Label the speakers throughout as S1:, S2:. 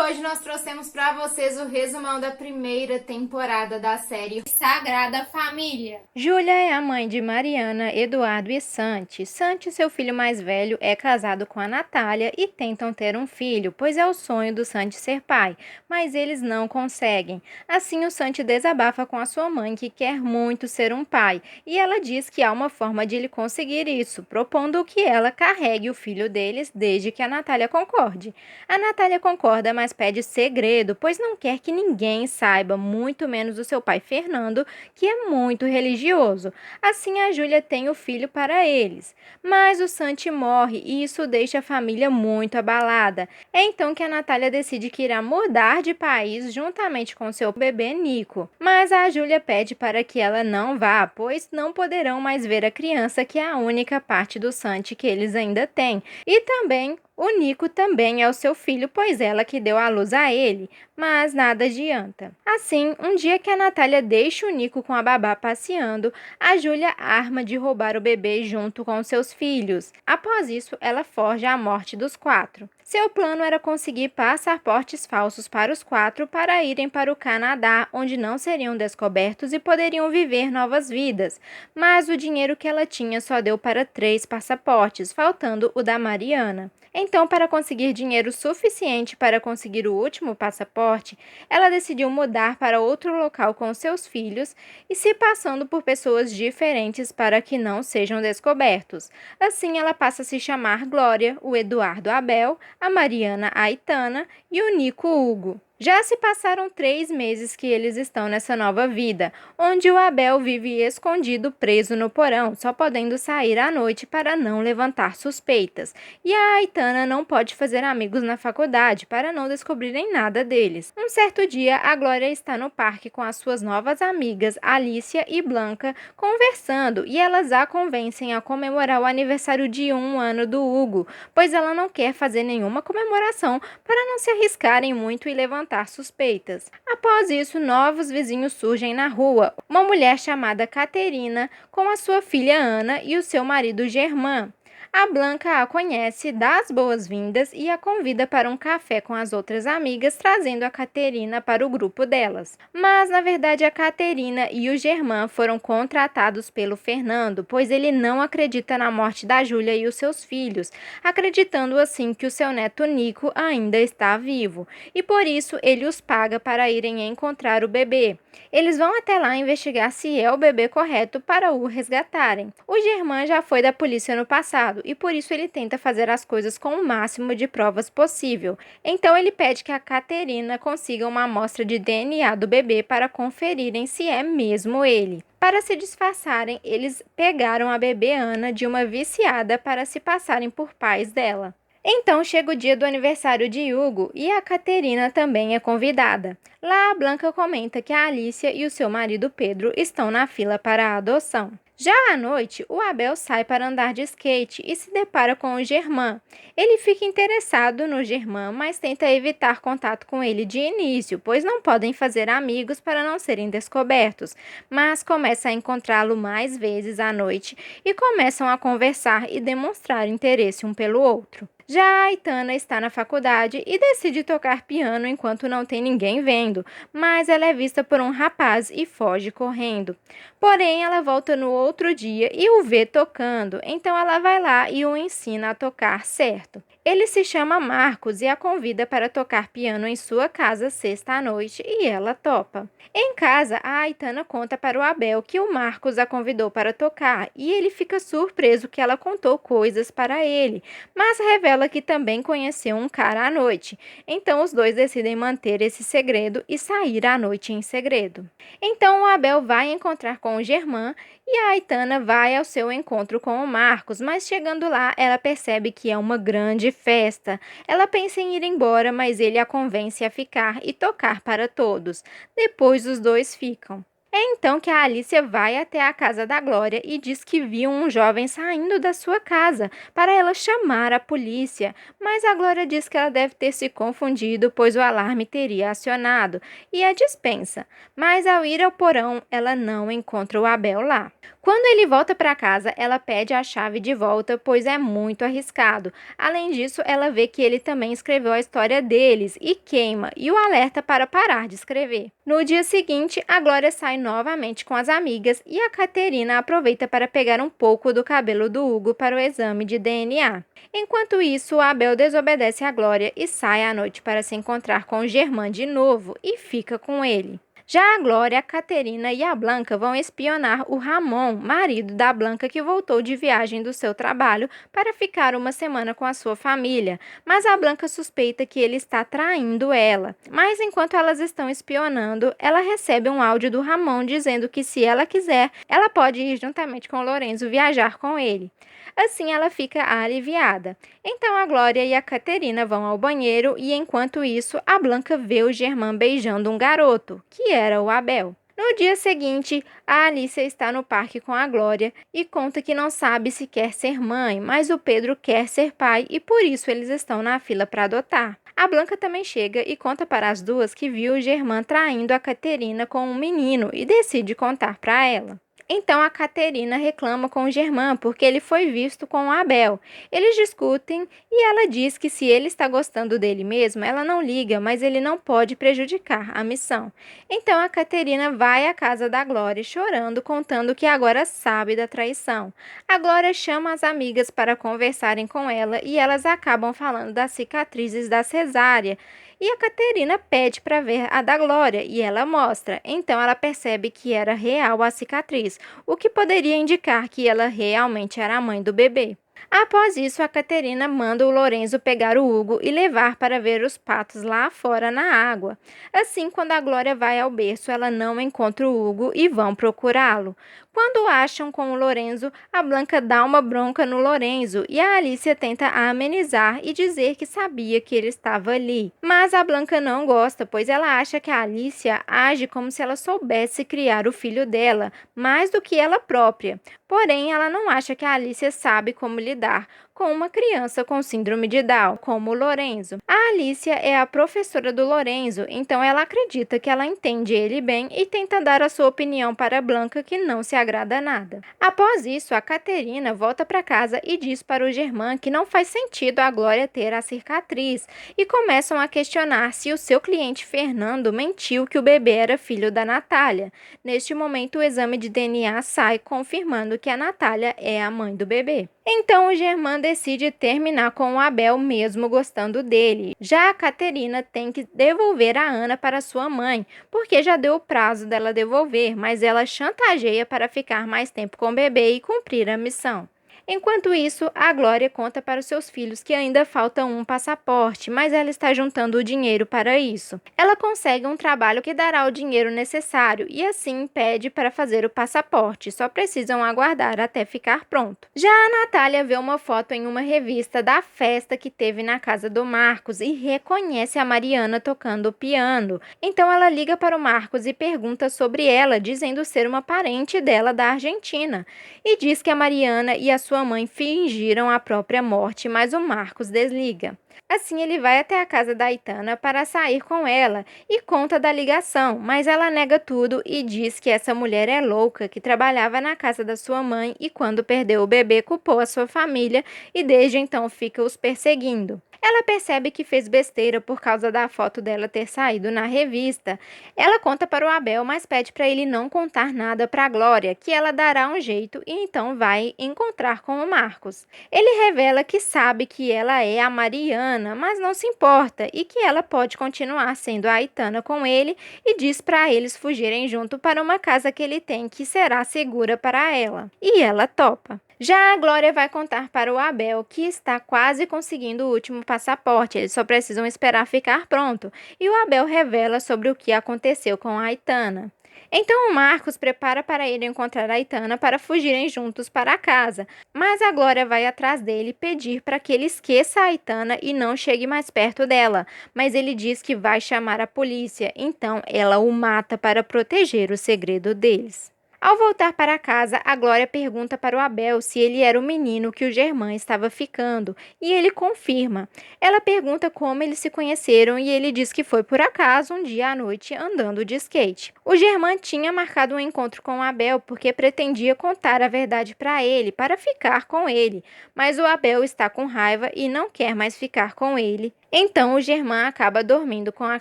S1: hoje nós trouxemos para vocês o resumão da primeira temporada da série Sagrada Família.
S2: Júlia é a mãe de Mariana, Eduardo e Santi. Santi, seu filho mais velho, é casado com a Natália e tentam ter um filho, pois é o sonho do Santi ser pai, mas eles não conseguem. Assim, o Santi desabafa com a sua mãe, que quer muito ser um pai, e ela diz que há uma forma de ele conseguir isso, propondo que ela carregue o filho deles desde que a Natália concorde. A Natália concorda, mas pede segredo, pois não quer que ninguém saiba, muito menos o seu pai Fernando, que é muito religioso. Assim, a Júlia tem o filho para eles. Mas o Santi morre e isso deixa a família muito abalada. É então que a Natália decide que irá mudar de país juntamente com seu bebê Nico. Mas a Júlia pede para que ela não vá, pois não poderão mais ver a criança, que é a única parte do Santi que eles ainda têm. E também o Nico também é o seu filho, pois ela que deu à luz a ele, mas nada adianta. Assim, um dia que a Natália deixa o Nico com a babá passeando, a Júlia arma de roubar o bebê junto com seus filhos. Após isso, ela forja a morte dos 4. Seu plano era conseguir passaportes falsos para os 4 para irem para o Canadá, onde não seriam descobertos e poderiam viver novas vidas. Mas o dinheiro que ela tinha só deu para 3 passaportes, faltando o da Mariana. Então, para conseguir dinheiro suficiente para conseguir o último passaporte, ela decidiu mudar para outro local com seus filhos e se passando por pessoas diferentes para que não sejam descobertos. Assim, ela passa a se chamar Glória, o Eduardo Abel, a Mariana Aitana e o Nico Hugo. Já se passaram 3 meses que eles estão nessa nova vida, onde o Abel vive escondido preso no porão, só podendo sair à noite para não levantar suspeitas. E a Aitana não pode fazer amigos na faculdade para não descobrirem nada deles. Um certo dia, a Glória está no parque com as suas novas amigas, Alicia e Blanca, conversando, e elas a convencem a comemorar o aniversário de 1 ano do Hugo, pois ela não quer fazer nenhuma comemoração para não se arriscarem muito e levantar suspeitas. Após isso, novos vizinhos surgem na rua. Uma mulher chamada Caterina, com a sua filha Ana e o seu marido Germán. A Blanca a conhece, dá as boas-vindas e a convida para um café com as outras amigas, trazendo a Caterina para o grupo delas. Mas, na verdade, a Caterina e o Germán foram contratados pelo Fernando, pois ele não acredita na morte da Júlia e os seus filhos, acreditando assim que o seu neto Nico ainda está vivo, e por isso ele os paga para irem encontrar o bebê. Eles vão até lá investigar se é o bebê correto para o resgatarem. O Germán já foi da polícia no passado, e por isso ele tenta fazer as coisas com o máximo de provas possível. Então ele pede que a Caterina consiga uma amostra de DNA do bebê para conferirem se é mesmo ele. Para se disfarçarem, eles pegaram a bebê Ana de uma viciada para se passarem por pais dela. Então chega o dia do aniversário de Hugo e a Caterina também é convidada. Lá a Blanca comenta que a Alicia e o seu marido Pedro estão na fila para a adoção. Já à noite, o Abel sai para andar de skate e se depara com o Germán. Ele fica interessado no Germán, mas tenta evitar contato com ele de início, pois não podem fazer amigos para não serem descobertos, mas começa a encontrá-lo mais vezes à noite e começam a conversar e demonstrar interesse um pelo outro. Já a Aitana está na faculdade e decide tocar piano enquanto não tem ninguém vendo, mas ela é vista por um rapaz e foge correndo. Porém, ela volta no outro dia e o vê tocando, então ela vai lá e o ensina a tocar certo. Ele se chama Marcos e a convida para tocar piano em sua casa sexta à noite e ela topa. Em casa, a Aitana conta para o Abel que o Marcos a convidou para tocar e ele fica surpreso que ela contou coisas para ele, mas revela que também conheceu um cara à noite. Então os dois decidem manter esse segredo e sair à noite em segredo. Então o Abel vai encontrar com o Germán e a Aitana vai ao seu encontro com o Marcos, mas chegando lá ela percebe que é uma grande festa. Ela pensa em ir embora, mas ele a convence a ficar e tocar para todos. Depois os dois ficam. É então que a Alicia vai até a casa da Glória e diz que viu um jovem saindo da sua casa para ela chamar a polícia, mas a Glória diz que ela deve ter se confundido, pois o alarme teria acionado e a dispensa. Mas ao ir ao porão, ela não encontra o Abel lá. Quando ele volta para casa, ela pede a chave de volta, pois é muito arriscado. Além disso, ela vê que ele também escreveu a história deles e queima, e o alerta para parar de escrever. No dia seguinte, a Glória sai novamente com as amigas e a Caterina aproveita para pegar um pouco do cabelo do Hugo para o exame de DNA. Enquanto isso, o Abel desobedece a Glória e sai à noite para se encontrar com o Germán de novo e fica com ele. Já a Glória, a Caterina e a Blanca vão espionar o Ramon, marido da Blanca, que voltou de viagem do seu trabalho para ficar uma semana com a sua família, mas a Blanca suspeita que ele está traindo ela. Mas enquanto elas estão espionando, ela recebe um áudio do Ramon dizendo que se ela quiser, ela pode ir juntamente com o Lorenzo viajar com ele. Assim ela fica aliviada. Então a Glória e a Caterina vão ao banheiro e enquanto isso, a Blanca vê o Germán beijando um garoto, que era o Abel. No dia seguinte, a Alicia está no parque com a Glória e conta que não sabe se quer ser mãe, mas o Pedro quer ser pai e por isso eles estão na fila para adotar. A Blanca também chega e conta para as duas que viu o Germán traindo a Caterina com um menino e decide contar para ela. Então a Caterina reclama com o Germán porque ele foi visto com o Abel. Eles discutem e ela diz que se ele está gostando dele mesmo, ela não liga, mas ele não pode prejudicar a missão. Então a Caterina vai à casa da Glória chorando, contando que agora sabe da traição. A Glória chama as amigas para conversarem com ela e elas acabam falando das cicatrizes da cesárea. E a Caterina pede para ver a da Glória e ela mostra. Então ela percebe que era real a cicatriz, o que poderia indicar que ela realmente era a mãe do bebê. Após isso, a Caterina manda o Lorenzo pegar o Hugo e levar para ver os patos lá fora na água. Assim, quando a Glória vai ao berço, ela não encontra o Hugo e vão procurá-lo. Quando o acham com o Lorenzo, a Blanca dá uma bronca no Lorenzo e a Alicia tenta amenizar e dizer que sabia que ele estava ali. Mas a Blanca não gosta, pois ela acha que a Alicia age como se ela soubesse criar o filho dela, mais do que ela própria. Porém, ela não acha que a Alicia sabe como lidar com uma criança com síndrome de Down, como o Lorenzo. A Alicia é a professora do Lorenzo, então ela acredita que ela entende ele bem e tenta dar a sua opinião para a Blanca, que não se agrada nada. Após isso, a Caterina volta para casa e diz para o Germán que não faz sentido a Glória ter a cicatriz e começam a questionar se o seu cliente Fernando mentiu que o bebê era filho da Natália. Neste momento, o exame de DNA sai confirmando que a Natália é a mãe do bebê. Então o Germán decide terminar com o Abel mesmo gostando dele. Já a Caterina tem que devolver a Ana para sua mãe, porque já deu o prazo dela devolver, mas ela chantageia para ficar mais tempo com o bebê e cumprir a missão. Enquanto isso, a Glória conta para os seus filhos que ainda falta um passaporte, mas ela está juntando o dinheiro para isso. Ela consegue um trabalho que dará o dinheiro necessário e assim pede para fazer o passaporte, só precisam aguardar até ficar pronto. Já a Natália vê uma foto em uma revista da festa que teve na casa do Marcos e reconhece a Mariana tocando o piano. Então ela liga para o Marcos e pergunta sobre ela, dizendo ser uma parente dela da Argentina, e diz que a Mariana e a sua mãe fingiram a própria morte, mas o Marcos desliga. Assim, ele vai até a casa da Aitana para sair com ela e conta da ligação, mas ela nega tudo e diz que essa mulher é louca, que trabalhava na casa da sua mãe e quando perdeu o bebê culpou a sua família e desde então fica os perseguindo. Ela percebe que fez besteira por causa da foto dela ter saído na revista. Ela conta para o Abel, mas pede para ele não contar nada para a Glória, que ela dará um jeito e então vai encontrar com o Marcos. Ele revela que sabe que ela é a Mariana, mas não se importa e que ela pode continuar sendo a Aitana com ele e diz para eles fugirem junto para uma casa que ele tem que será segura para ela. E ela topa. Já a Glória vai contar para o Abel que está quase conseguindo o último passaporte, eles só precisam esperar ficar pronto, e o Abel revela sobre o que aconteceu com a Aitana. Então o Marcos prepara para ir encontrar a Aitana para fugirem juntos para casa, mas a Glória vai atrás dele pedir para que ele esqueça a Aitana e não chegue mais perto dela, mas ele diz que vai chamar a polícia, então ela o mata para proteger o segredo deles. Ao voltar para casa, a Glória pergunta para o Abel se ele era o menino que o Germán estava ficando, e ele confirma. Ela pergunta como eles se conheceram e ele diz que foi por acaso um dia à noite andando de skate. O Germán tinha marcado um encontro com o Abel porque pretendia contar a verdade para ele, para ficar com ele, mas o Abel está com raiva e não quer mais ficar com ele. Então o Germán acaba dormindo com a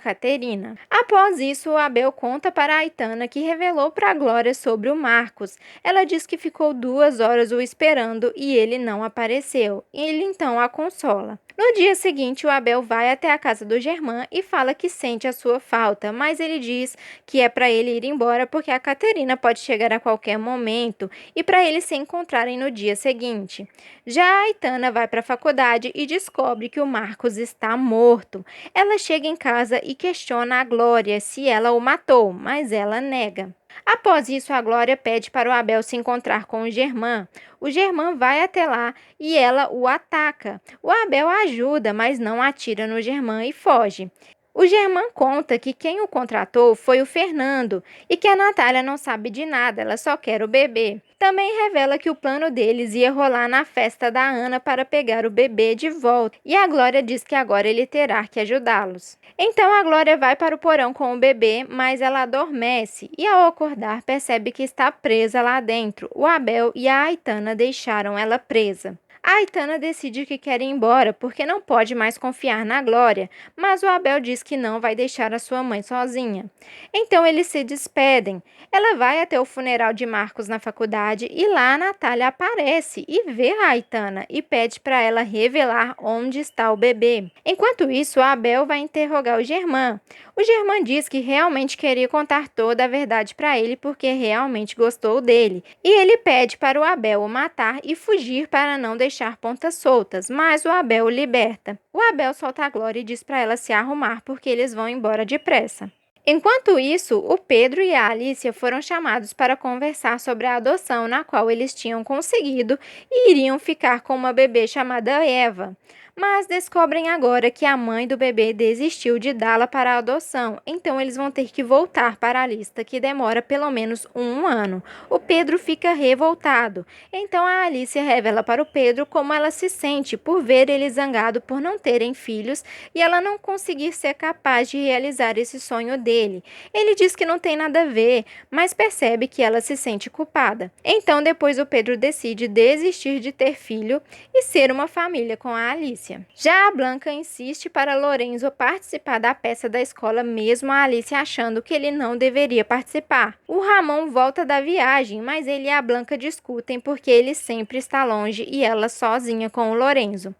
S2: Caterina. Após isso, o Abel conta para a Aitana que revelou para a Glória sobre o Marcos. Ela diz que ficou 2 horas o esperando e ele não apareceu. Ele então a consola. No dia seguinte, o Abel vai até a casa do Germán e fala que sente a sua falta, mas ele diz que é para ele ir embora porque a Caterina pode chegar a qualquer momento e para eles se encontrarem no dia seguinte. Já a Aitana vai para a faculdade e descobre que o Marcos está morto. Ela chega em casa e questiona a Glória se ela o matou, mas ela nega. Após isso, a Glória pede para o Abel se encontrar com o Germán. O Germán vai até lá e ela o ataca. O Abel ajuda, mas não atira no Germán e foge. O Germán conta que quem o contratou foi o Fernando e que a Natália não sabe de nada, ela só quer o bebê. Também revela que o plano deles ia rolar na festa da Ana para pegar o bebê de volta e a Glória diz que agora ele terá que ajudá-los. Então a Glória vai para o porão com o bebê, mas ela adormece e ao acordar percebe que está presa lá dentro. O Abel e a Aitana deixaram ela presa. A Aitana decide que quer ir embora porque não pode mais confiar na Glória, mas o Abel diz que não vai deixar a sua mãe sozinha. Então eles se despedem. Ela vai até o funeral de Marcos na faculdade e lá a Natália aparece e vê a Aitana e pede para ela revelar onde está o bebê. Enquanto isso, o Abel vai interrogar o Germán. O Germán diz que realmente queria contar toda a verdade para ele porque realmente gostou dele. E ele pede para o Abel o matar e fugir para não deixar pontas soltas, mas o Abel o liberta. O Abel solta a Glória e diz para ela se arrumar porque eles vão embora depressa. Enquanto isso, o Pedro e a Alicia foram chamados para conversar sobre a adoção na qual eles tinham conseguido e iriam ficar com uma bebê chamada Eva. Mas descobrem agora que a mãe do bebê desistiu de dá-la para a adoção, então eles vão ter que voltar para a lista, que demora pelo menos 1 ano. O Pedro fica revoltado, então a Alicia revela para o Pedro como ela se sente por ver ele zangado por não terem filhos e ela não conseguir ser capaz de realizar esse sonho dele. Ele diz que não tem nada a ver, mas percebe que ela se sente culpada. Então depois o Pedro decide desistir de ter filho e ser uma família com a Alicia. Já a Blanca insiste para Lorenzo participar da peça da escola, mesmo a Alicia achando que ele não deveria participar. O Ramon volta da viagem, mas ele e a Blanca discutem porque ele sempre está longe e ela sozinha com o Lorenzo.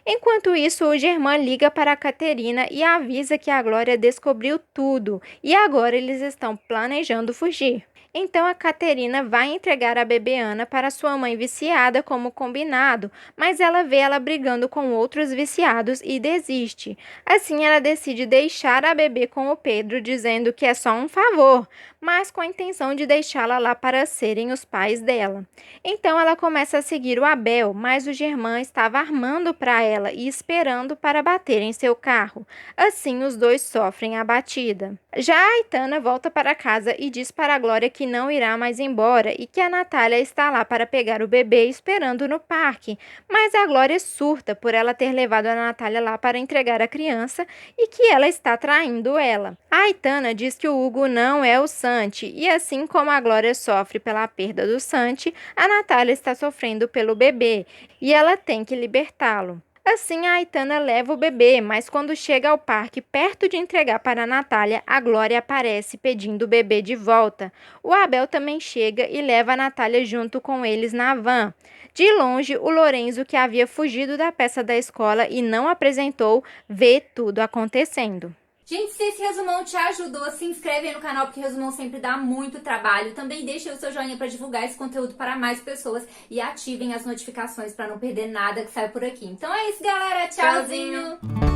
S2: Enquanto isso, o Germán liga para a Caterina e avisa que a Glória descobriu tudo e agora eles estão planejando fugir. Então a Caterina vai entregar a bebê Ana para sua mãe viciada como combinado, mas ela vê ela brigando com outros viciados e desiste. Assim ela decide deixar a bebê com o Pedro, dizendo que é só um favor, mas com a intenção de deixá-la lá para serem os pais dela. Então ela começa a seguir o Abel, mas o Germán estava armando para ela e esperando para bater em seu carro. Assim os dois sofrem a batida. Já a Aitana volta para casa e diz para a Glória que não irá mais embora e que a Natália está lá para pegar o bebê esperando no parque. Mas a Glória surta por ela ter levado a Natália lá para entregar a criança e que ela está traindo ela. A Aitana diz que o Hugo não é o Santi e assim como a Glória sofre pela perda do Santi, a Natália está sofrendo pelo bebê e ela tem que libertá-lo. Assim, a Aitana leva o bebê, mas quando chega ao parque, perto de entregar para a Natália, a Glória aparece pedindo o bebê de volta. O Abel também chega e leva a Natália junto com eles na van. De longe, o Lorenzo, que havia fugido da peça da escola e não apresentou, vê tudo acontecendo.
S1: Gente, se esse resumão te ajudou, se inscreve aí no canal, porque resumão sempre dá muito trabalho. Também deixa o seu joinha para divulgar esse conteúdo para mais pessoas e ativem as notificações para não perder nada que sai por aqui. Então é isso, galera. Tchauzinho!